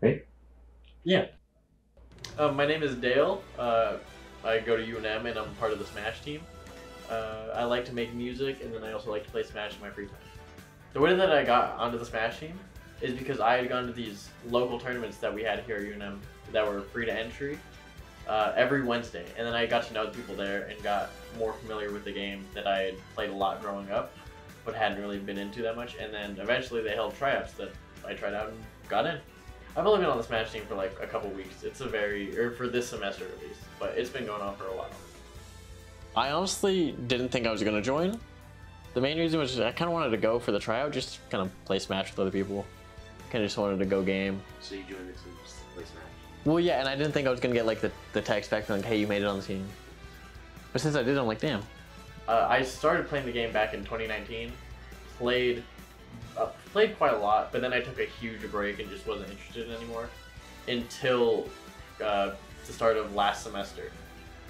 Right? Yeah. My name is Dale. I go to UNM and I'm part of the Smash team. I like to make music and then I also like to play Smash in my free time. The way that I got onto the Smash team is because I had gone to these local tournaments that we had here at UNM that were free to entry every Wednesday. And then I got to know the people there and got more familiar with the game that I had played a lot growing up, but hadn't really been into that much. And then eventually they held tryouts that I tried out and got in. I've only been on the Smash team for like a couple weeks. It's for this semester at least, but it's been going on for a while. I honestly didn't think I was gonna join. The main reason was I kind of wanted to go for the tryout, just to kind of play Smash with other people. Kind of just wanted to go game. So you joined this and just play Smash? Well, yeah, and I didn't think I was gonna get like the text back like, hey, you made it on the team. But since I did, I'm like, damn. I started playing the game back in 2019. Played quite a lot, but then I took a huge break and just wasn't interested anymore until the start of last semester.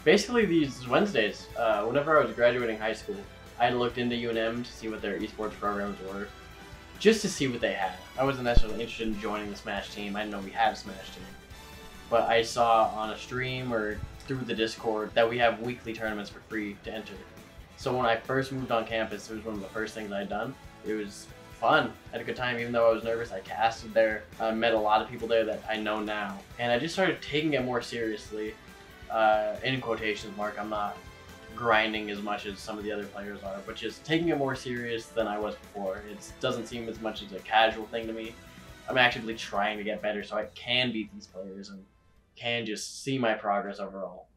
Basically, these Wednesdays, whenever I was graduating high school, I looked into UNM to see what their esports programs were, just to see what they had. I wasn't necessarily interested in joining the Smash team. I didn't know we had a Smash team. But I saw on a stream or through the Discord that we have weekly tournaments for free to enter. So when I first moved on campus, it was one of the first things I'd done. It was fun. I had a good time, even though I was nervous. I casted there. I met a lot of people there that I know now. And I just started taking it more seriously. In quotations mark, I'm not grinding as much as some of the other players are, but just taking it more serious than I was before. It doesn't seem as much as a casual thing to me. I'm actively trying to get better so I can beat these players and can just see my progress overall.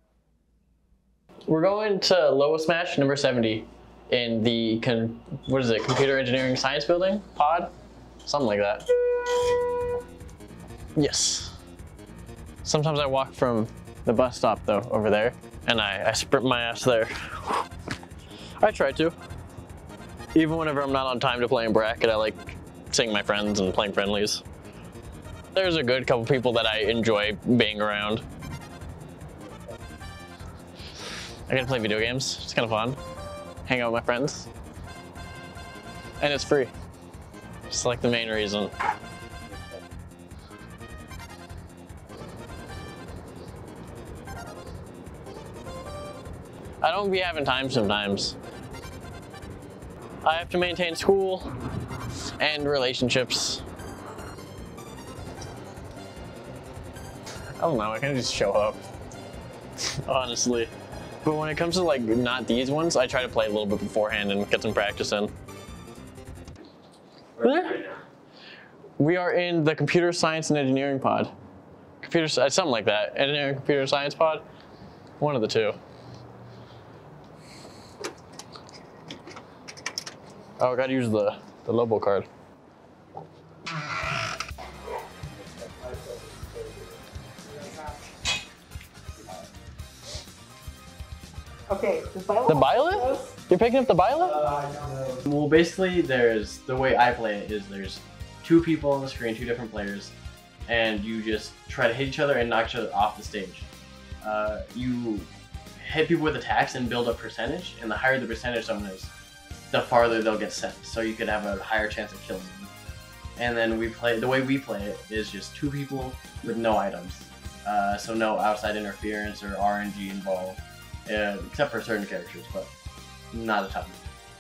We're going to Loa Smash number 70 in the, Computer Engineering Science Building pod? Something like that. Yes. Sometimes I walk from the bus stop though, over there, and I sprint my ass there. I try to. Even whenever I'm not on time to play in bracket, I like seeing my friends and playing friendlies. There's a good couple people that I enjoy being around. I get to play video games, it's kind of fun. Hang out with my friends. And it's free. It's like the main reason. I don't be having time sometimes. I have to maintain school and relationships. I don't know, I kind of just show up, honestly. But when it comes to like not these ones, I try to play a little bit beforehand and get some practice in. Right now? We are in the computer science and engineering pod. Something like that. Engineering computer science pod. One of the two. Oh, I gotta use the Lobo card. Okay, the violet? The violet? You're picking up the violet? Well, basically, the way I play it is there's two people on the screen, two different players, and you just try to hit each other and knock each other off the stage. You hit people with attacks and build up percentage, and the higher the percentage someone is, the farther they'll get sent, so you could have a higher chance of killing them. And then the way we play it is just two people with no items. So no outside interference or RNG involved, except for certain characters, but not a ton.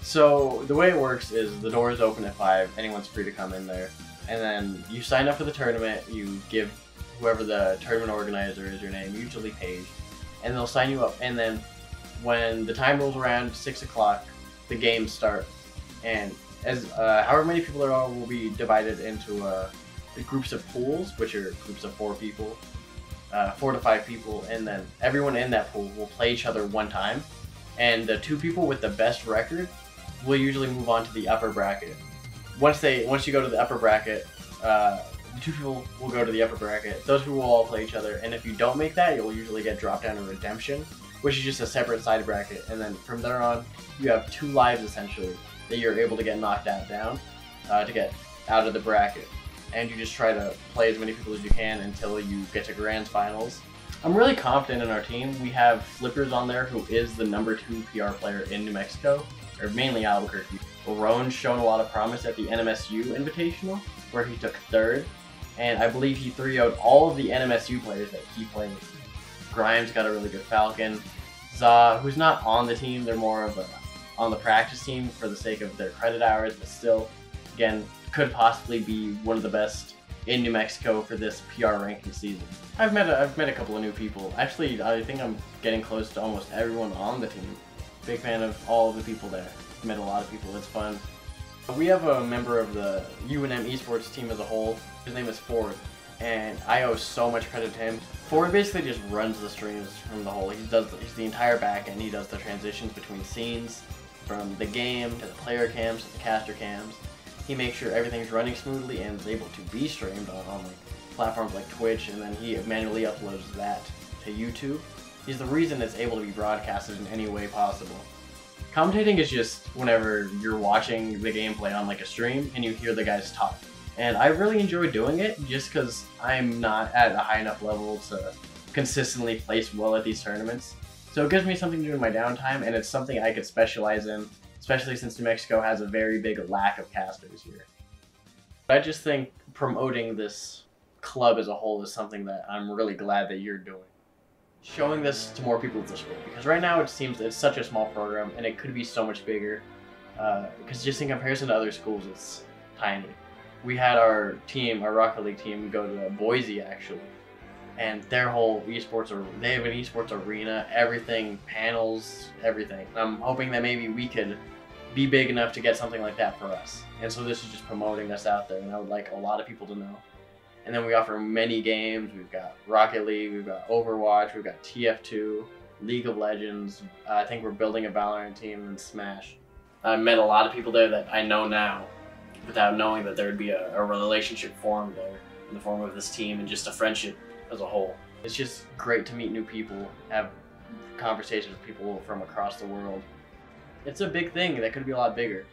So the way it works is the doors open at 5, anyone's free to come in there, and then you sign up for the tournament, you give whoever the tournament organizer is your name, usually Paige, and they'll sign you up, and then when the time rolls around, 6 o'clock, the games start, and as however many people there are will be divided into groups of pools, which are groups of 4 people, 4 to 5 people, and then everyone in that pool will play each other one time, and the 2 people with the best record will usually move on to the upper bracket. Once you go to the upper bracket, the 2 people will go to the upper bracket. Those people will all play each other, and if you don't make that, you'll usually get dropped down to Redemption, which is just a separate side bracket, and then from there on, you have 2 lives essentially that you're able to get knocked out down to get out of the bracket. And you just try to play as many people as you can until you get to Grand Finals. I'm really confident in our team. We have Flippers on there, who is the #2 PR player in New Mexico, or mainly Albuquerque. Roan's shown a lot of promise at the NMSU Invitational, where he took 3rd. and I believe he 3-0'd all of the NMSU players that he played. Grimes got a really good Falcon. Za, who's not on the team, they're more of on the practice team for the sake of their credit hours, but still, again, could possibly be one of the best in New Mexico for this PR ranking season. I've met a couple of new people. Actually, I think I'm getting close to almost everyone on the team. Big fan of all of the people there. Met a lot of people. It's fun. We have a member of the UNM Esports team as a whole. His name is Ford, and I owe so much credit to him. Ford basically just runs the streams from the whole. He's the entire back end. He does the transitions between scenes, from the game to the player cams to the caster cams. He makes sure everything's running smoothly and is able to be streamed on like platforms like Twitch, and then he manually uploads that to YouTube. He's the reason it's able to be broadcasted in any way possible. Commentating is just whenever you're watching the gameplay on like a stream and you hear the guys talk. And I really enjoy doing it just because I'm not at a high enough level to consistently place well at these tournaments. So it gives me something to do in my downtime, and it's something I could specialize in, especially since New Mexico has a very big lack of casters here. I just think promoting this club as a whole is something that I'm really glad that you're doing. Showing this to more people at the school, because right now it seems it's such a small program and it could be so much bigger, because just in comparison to other schools it's tiny. We had our team, our Rocket League team, go to Boise actually, and their whole esports, they have an esports arena, everything, panels, everything. I'm hoping that maybe we could be big enough to get something like that for us. And so this is just promoting us out there, and I would like a lot of people to know. And then we offer many games. We've got Rocket League, we've got Overwatch, we've got TF2, League of Legends. I think we're building a Valorant team and Smash. I met a lot of people there that I know now without knowing that there would be a relationship formed there in the form of this team and just a friendship as a whole. It's just great to meet new people, have conversations with people from across the world. It's a big thing that could be a lot bigger.